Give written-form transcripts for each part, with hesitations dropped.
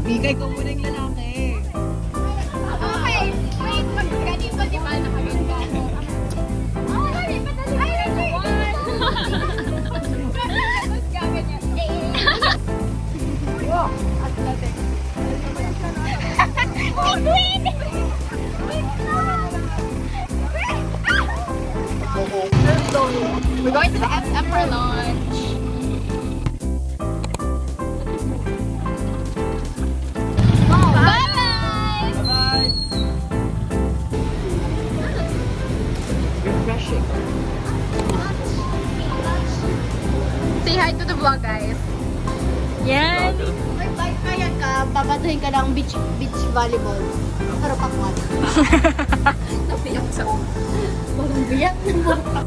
Bigay ko muna yung lalaki. Okay, wait, ganito di ba nakaganda ako? Ay, madali. Tapos gaganyan. Wow, at natin. Wait! We're going to the SM for lunch. Bye! Bye! Refreshing. Say hi to the vlog, guys. Yan. May bike kaya ka, babatuhin ka ng beach volleyball. Pero pakwat. Napiyak sa Walang biyak ng buka.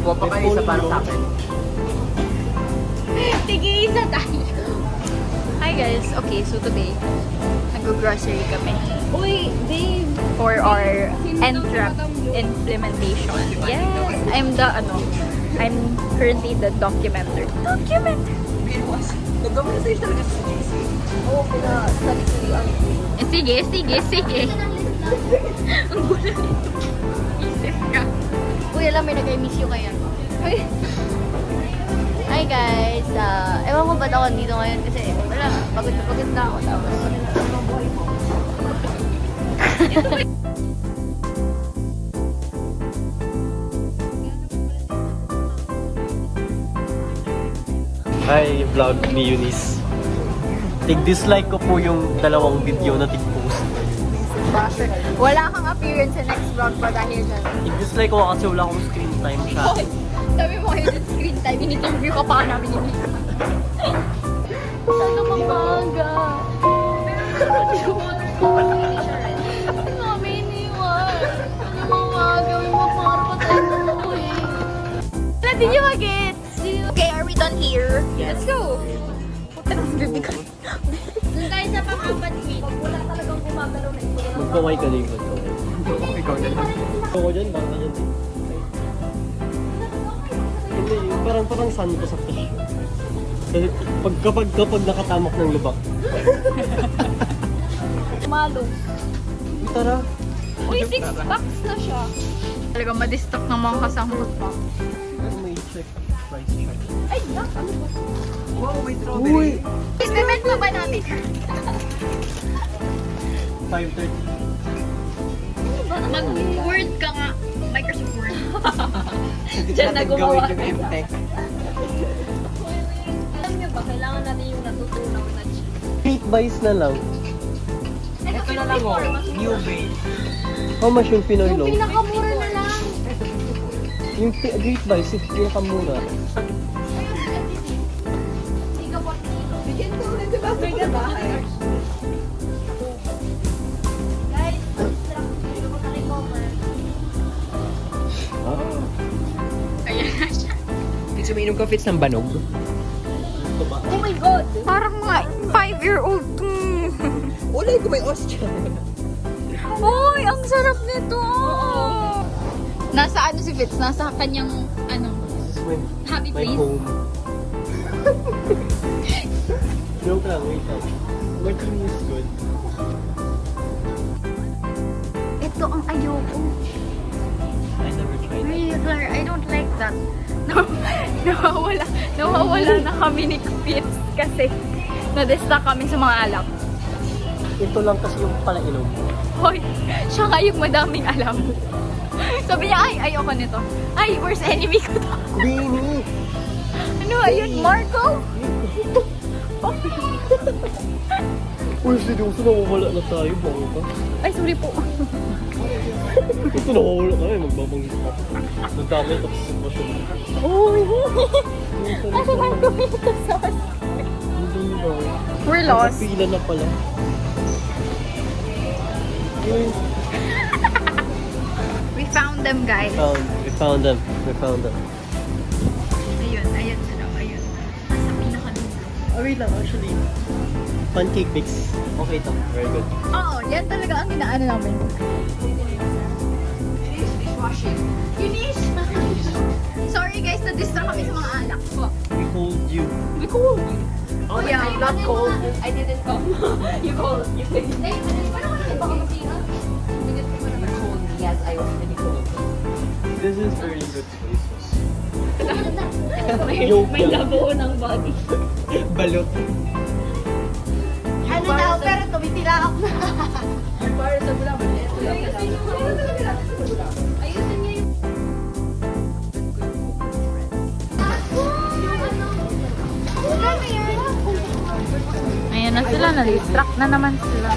Kuha pa kayo isa para sa akin. Tig-isa tayo. Hi guys. Okay, so today, nag-grocery kami. Uy, babe. For our NTRAP implementation. Yes, I'm currently the documenter. Biwas. Nag-conversation talaga sa JC. Oo, pinasali-salian. Sige. Ang gulo nito. Isip ka. Uy, alam, may nag-miss you kaya. Hi guys. Ewan ko ba't ako dito ngayon kasi wala, pagod na ako. Tapos, ang buhay mo. Hi, vlog ni Eunice. Tig-dislike ko po yung dalawang video na tig-post. Wala kang appearance sa next vlog pa dahil dyan. Tig-dislike ko kasi wala akong screen time siya. Sabi mo kayo sa screen time, in-interview ka pa namin ni Mika. Sana mamaga. Ano kami iniwan? Sana mamaga, may maparo pa tayo eh. Natin yung magets. Okay, are we done here? Let's go. Baby ka. Doon tayo sa pang-apat-week. Pag wala talagang gumagalaw na ito. Magkaway ka din ko. Ikaw na lang. Ako dyan, baka dyan. Hindi, parang saan ko sa fish. Kasi kapag nakatamak ng lubak. Malo. Tara. Uy, 6 bucks na siya. Talagang madistock ng mga kasangkot pa. May check price check. Ay, yak, ano ba? Wow, may strawberry. Uy! Estimate mo ba natin? 5:30. Mag-word ka nga. Microsoft Word. Diyan na gumawa. Yung MTech. Alam niyo ba, kailangan natin yung natutunaw na cheese. 8 buys na lang. Ito na lang oh. New Bay. How much yung Pinoy Yung loaf? pinakamura na lang. Yung 8 buys, yung pinakamura. Bigyan ko ulit, diba? Bigyan ba? Guys, gusto ko na-recover. Ayan na siya. Hindi suminom ka fits ng banog. Oh my God! Parang mga 5-year-old to. Ulay ko may ostya. Uy, ang sarap nito. Nasa ano si Fitz? Nasa kanyang, This is happy my place. home. Joke lang, wait lang. My cream is good. Ito ang ayoko. I never tried that. Regular, I don't like that. Nawawala na kami ni Fitz kasi na-distract kami sa mga alak. Ito lang kasi yung palainom. Hoy, siya nga yung madaming alam. Sabi niya, ay, ayoko nito. Ay, worst enemy ko to. Queenie! Ano, ayun, Marco? Uy, seryoso, nawawala na tayo. Baka ka. Ay, sorry po. Ito, nawawala tayo. Magbabanggit pa. Nagdami ito sa sitwasyon. Uy! Ano man gawin ito sa We're lost. Pila na pala. Uy, We found them, guys. we found them. We found them. Ayun sila, ayun. Nasa pinakadulo. Oh, wait lang, actually. Pancake mix. Okay to. Very good. Oo, yan talaga ang inaano namin. Finish dishwashing. Finish! Sorry guys, na-distract kami sa mga anak ko. We called you. We cold. Oh yeah, I'm not cold. I didn't come. You called. You said you Parang kasi baka masira. told me. Yes, I was really cold. This is very good places. May labo ng body. Balot. Ano daw, pero tumitira ako na. Yung para sa bulaban. Ayusin niya yung... Ayan na sila, na-distract na naman sila.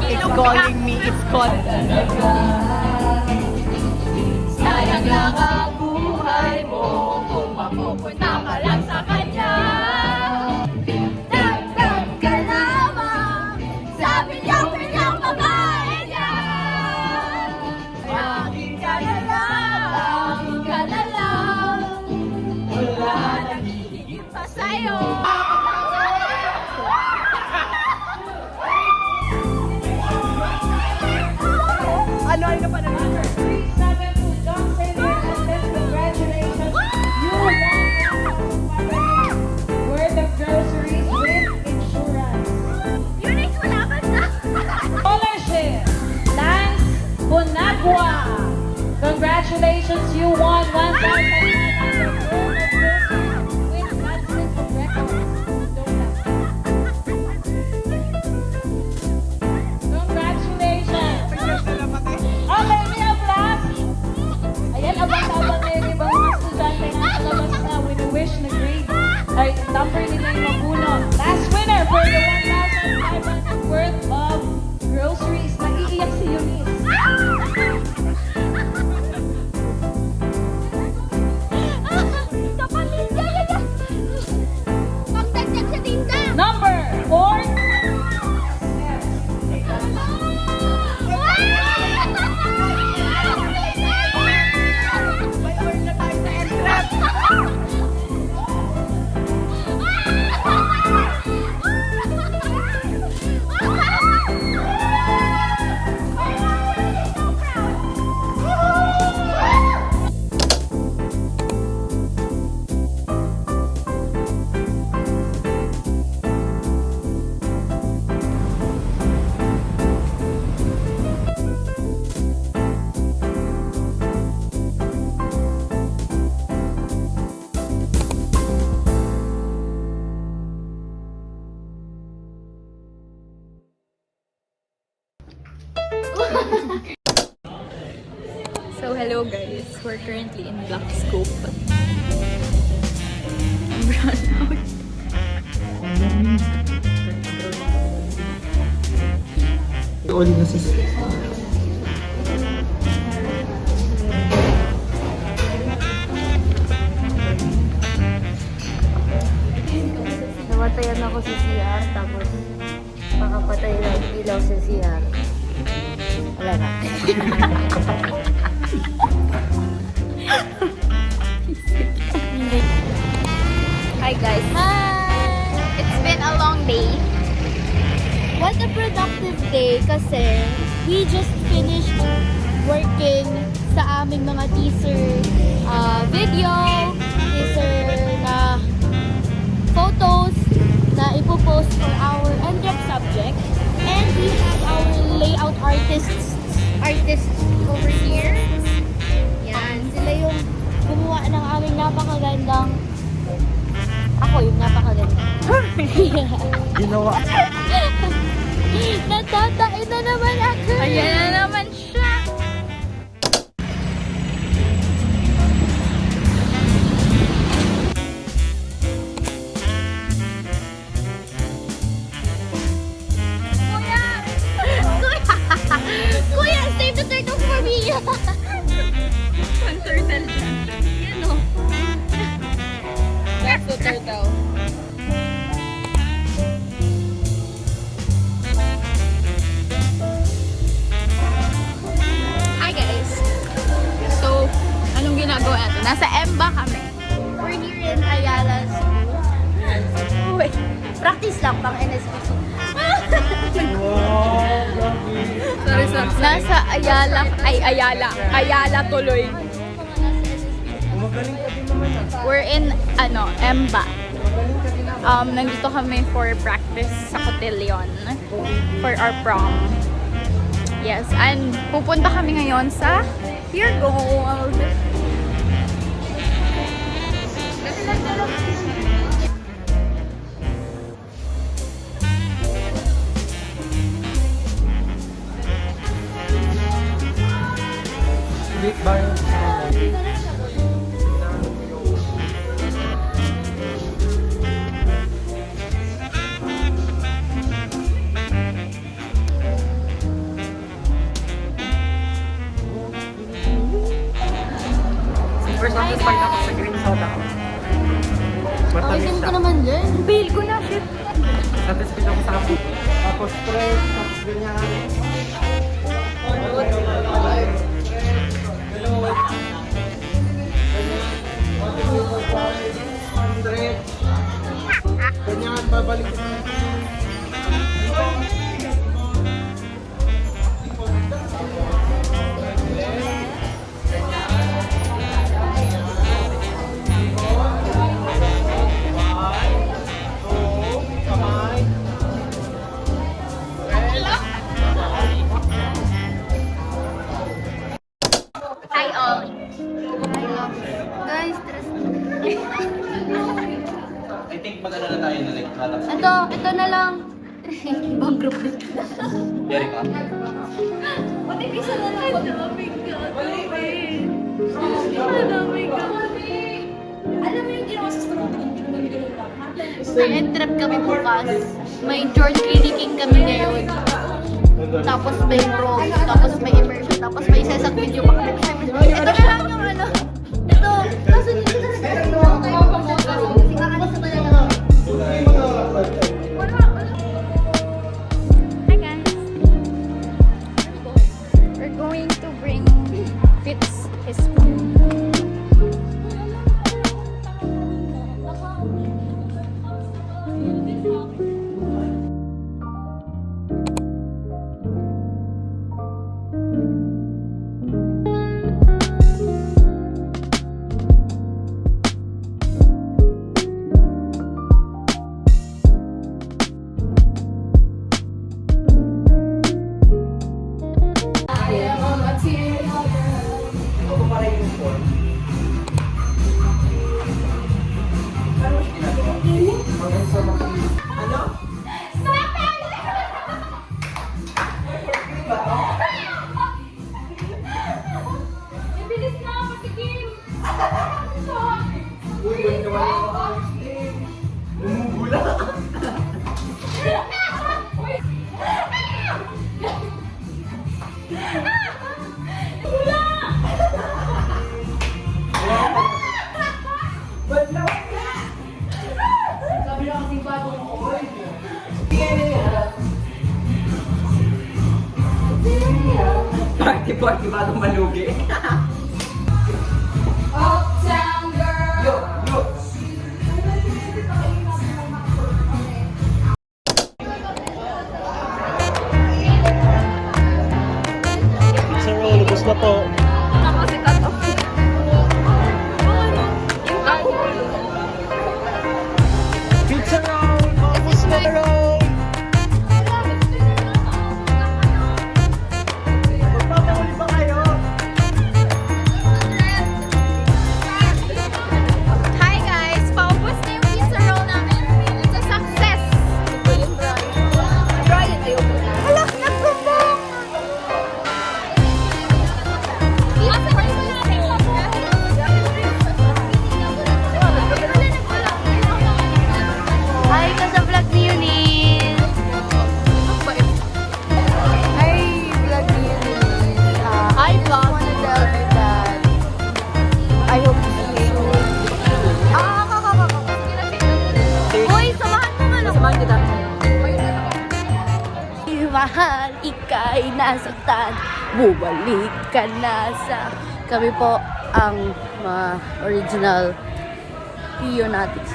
It's calling me. It's calling. Sayang lang ang buhay mo kung mapupunta ka lang sa kanya. Dagdag ka lamang sa bilyang-bilyang babae niya. Akin ka na lang, wala nang hihigit pa sa'yo. Ano ka pa naman? Worth of groceries with insurance. Eunice, wala ba na? Scholarship, Lance Bonagua. Congratulations, you won 1,500 worth of groceries with Madison of Records. Congratulations. Okay, we have last. Ayan, abang-abang na yung ibang mga estudyante na sa labas na wini-wish na grade. Ay, number nila yung mapuno. Last winner for the 1,500 worth of groceries. Naiiyak si Eunice. So hello guys, we're currently in Black Scoop. I'm brown out. All na sis. Namatayan ako sa CR, tapos makapatay lang ilaw sa CR. Wala na. Hi guys. Hi! It's been a long day. What a productive day kasi we just finished working sa aming mga teaser video, teaser na photos na ipopost for our NREP subject. And we have our layout artists over here. Yan, sila yung gumawa ng aming napakagandang ako yung napakaganda. Ginawa. Natatain na naman ako. Ayan na naman siya. Kuya, save the turtle for me. Ang turtle siya. Yan o. That's the turtle. Hi guys. So, anong ginagawa natin? Nasa Emba kami. We're here in Ayala School. Wait, practice lang pang NSPC. Wow, grabe. Sorry. Nasa Ayala tuloy. Magaling ka din naman ah. We're in, Emba. Nandito kami for practice sa Cotillion for our prom. Yes, and pupunta kami ngayon sa Pure Gold. Late ba yun? First office fight ako sa green soda. Matamis Item siya. ko naman din. Bail ko na, shit. Satisfied ako sa apo. Tapos straight, tapos ganyan. Straight. Ganyan, babalik. Hi all. Guys, stress. I think maganda na tayo na like relax. Ito na lang. Ibang group din. Yari ka? Pati isa na lang. Ang daming gagawin. Ang daming gagawin. Alam mo yung ginawa sa student? May entrap kami bukas. May George clinicking kami ngayon. Tapos may prom, tapos may immersion, tapos may sesat video pa kami. Ito na lang yung ano. Ito. Kaso dito na lang tayo pumotor. Kasi kakalis na talaga lang. Hi guys. We're going to bring Fitz his phone. ko akibado malugi. Uptown girl. Yo, yo. Pizza roll, ubos na po. Pizza roll, ubos na roll. Magpapahuli ba kayo? Hi guys! Paubos na yung pizza roll namin. It's a success! Ito yung Brian. Brian, ayoko na. Hala, nagbumbong! Asa ko yung natin pa po? Hi ka sa vlog ni Eunice! Hi vlog ni Eunice! Hi vlog! I wanna tell you that I hope to see you soon. Uy, samahan mo nga lang. Samahan kita. Mahal, ika'y nasaktan. Bumalik ka na sa... Kami po ang mga original Pionatics.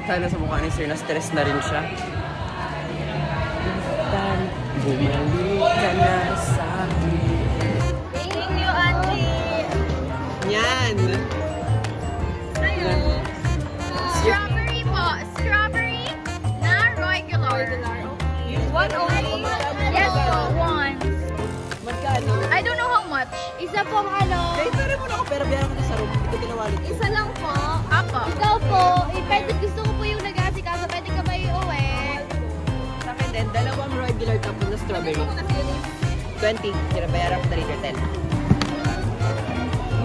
Sana sa mukha ni Sir na stress na rin siya. Bumalik ka na sa akin. Thank you, Angie. Yan! Strawberry po. Strawberry na regular. One only? Yes po, one. Magkano? I don't know how much. Isa pong ano. Kahit pera mo na ako, pero biyaran ko na sa room. Hindi ko tinawalit. Isa lang po. Apo. Ikaw po, pwede gusto ko po yung nag-asikaso. Pwede ka ba iuwi? Sa akin din, dalawang regular tapos na strawberry. 20. Kinabayaran ko na rin yung 10.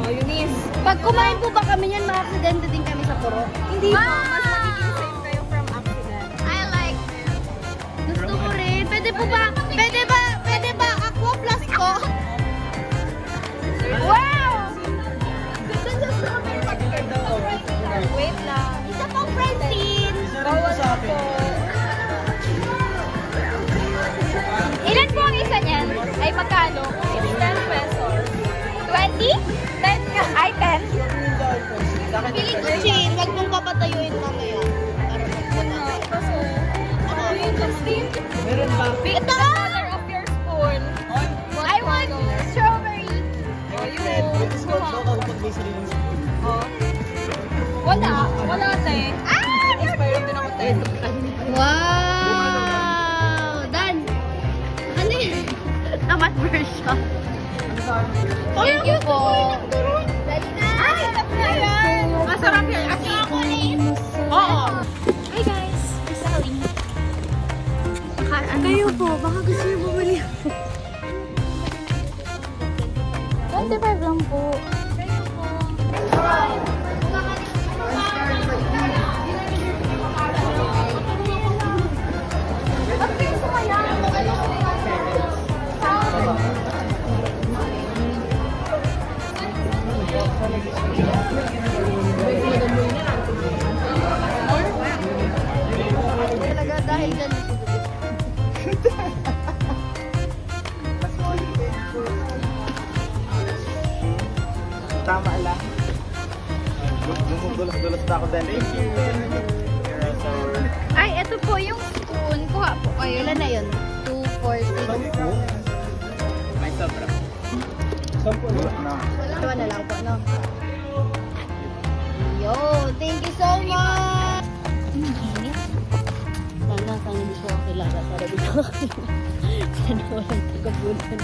Oh, Eunice. Pag kumain po ba kami yan, ma-accidente din kami sa puro? Hindi po. Mas Magiging safe kayo from accident. I like it. Gusto ko rin. Pwede po ba? Pwede ba? Aqua plus ko? Wow! Ganda sa strawberry. Wait lang. Isa pang Francine. Bawal sa akin. Ilan po ang isa niyan? Ay magkano? It's 10 pesos. 20? 10 nga. Ay, 10. Sa akin, Pili ko, Chin. Huwag mong papatayuin mamaya. Kaso, yun just leave. meron ba? Ito! The color of your spoon. I want strawberry. Ito ko, baka pag may sariling spoon. Wala. Wala, te. Ah! Inspired din ako, te. Wow! Done! Ano yun? Namat version. Thank you po. Dali na! Ay! Masarap yan. At chocolate! Oo. Hi guys! We're selling. Kayo po, baka gusto niyo bumili ako. 25 lang po. Kayo po. Talaga dahil dyan. Tama lang. Dumudulas na ako din. Thank you. Ay, ito po yung spoon. Kuha po kayo. Ilan na yun? 240. May sobra. Sampo na. Dalawa na lang po, no? Yo, thank you so much! Sana hindi ko kilala para dito ako. Sana walang tagabulan.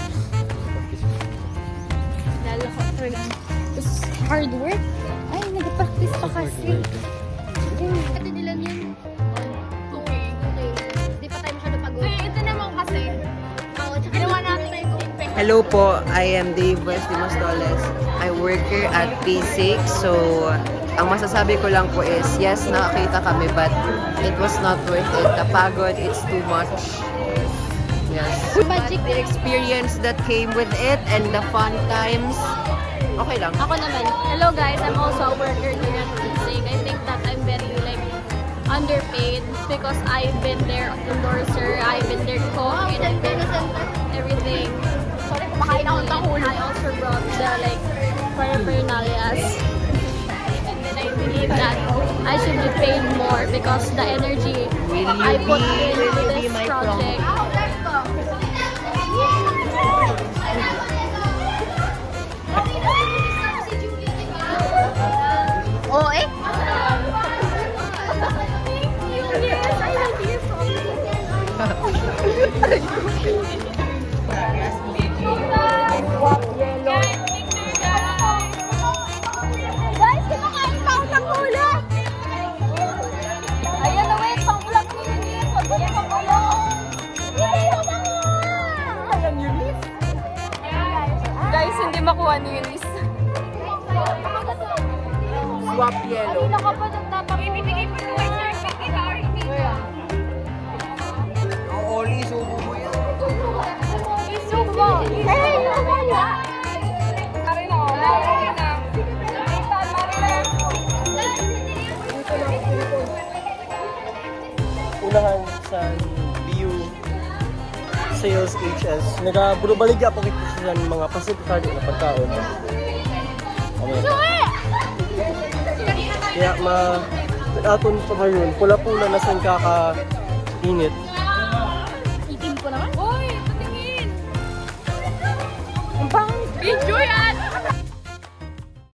Lala ko talaga. This is hard work. Ay, nag-practice pa kasi. Ito nilang yun. Okay. Hindi pa tayo masyado pagod. Ito naman kasi. Oo, tsaka ginawa natin na yung Hello po, I am Dave Wesley Mostoles. I work here at P6. So, ang masasabi ko lang po is, yes, nakakita kami, but it was not worth it. The pagod, it's too much. Yes. But the experience that came with it and the fun times, okay lang. Ako naman. Hello guys, I'm also a worker here at P6. I think that I'm very underpaid because I've been their endorser, I've been their cook, and I've been everything. Sorry, kumakain ako ng tahul. I also brought the like paraphernalias. And then I believe that I should be paid more because the energy I put in this project. Oo eh. Yes, I like your Guys, kumakain pa ako ng hula. Ayan na, wait. Pang-vlog ni Eunice. Wag mo pang-vlog. Ayan, Eunice. Guys, hindi makuha ni Eunice. Swap yellow. Kanina ka pa nagtatakbo. Ibibigay pa ko kay Sir Vicky na Argentina. Ang Oli, subo mo yan. Isubo! Hey, wala. Marina, Marina. Unahan sa View Sales HS. Nagabulobaligya po kita sa mga pacificado na pagkaon. Kaya aton pa ngayon, pula-pula na saan kaka-init.